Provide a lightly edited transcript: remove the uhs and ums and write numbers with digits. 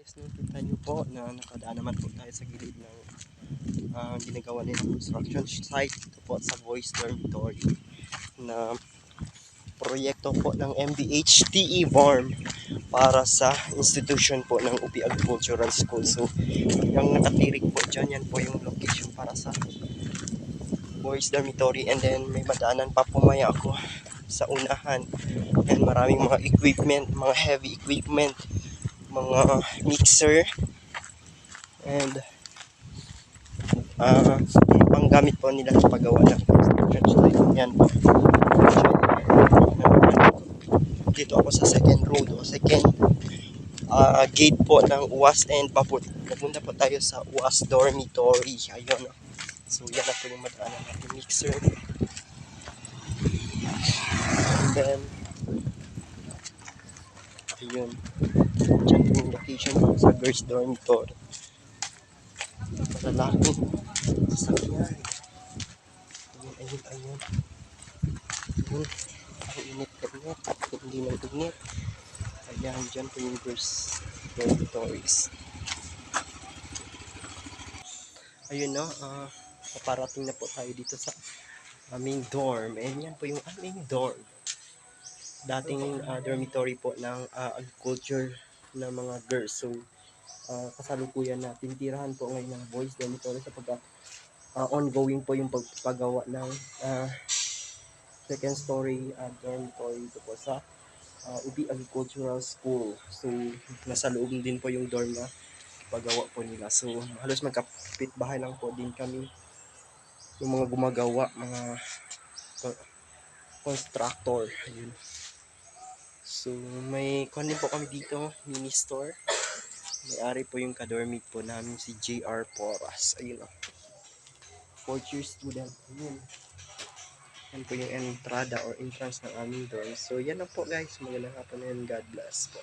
Guys, nakita nyo po na nakadaan naman po tayo sa gilid ng ginagawa nilang construction site. Ito po sa Boys Dormitory na proyekto po ng MDH-TE Farm para sa institution po ng UP Agricultural School. So, yung nakatirik po dyan, yan po yung location para sa Boys Dormitory. And then, may madaanan pa po maya ako sa unahan. And maraming mga equipment, mga heavy equipment, mga mixer, and panggamit po nila sa paggawa ng construction site. Yan po. Dito ako sa second road o second gate po ng UAS, and papunta po tayo sa UAS Dormitory. Ayun. So yan na po yung madaanan natin mixer. And then ayun, dyan po yung location sa Girls Dormitory. Malalaking sasakyan. Ayun. Ayun. Ang init-init. Hindi nang init. Ayan, dyan po yung Girls Dormitories. Ayun no, paparating na po tayo dito sa aming dorm. And yan po yung aming dorm. Dating dormitory po ng agriculture ng mga girls. So, kasalukuyan natin. Tirahan po ngayon ng boys dormitory sa ongoing po yung pagpagawa ng second story dormitory ito po sa UP Agricultural School. So, nasa loob din po yung dorm na paggawa po nila. So, halos magkapit bahay lang po din kami. Yung mga gumagawa, mga constructor. Ayun. So, may kunin po kami dito, mini store. May-ari po yung kadormit po namin, si JR Porras. Ayun o. Fourth year student. Ayun. Yan po yung entrada or entrance ng aming dorm. So, yan na po guys. Magandang hapon and God bless po.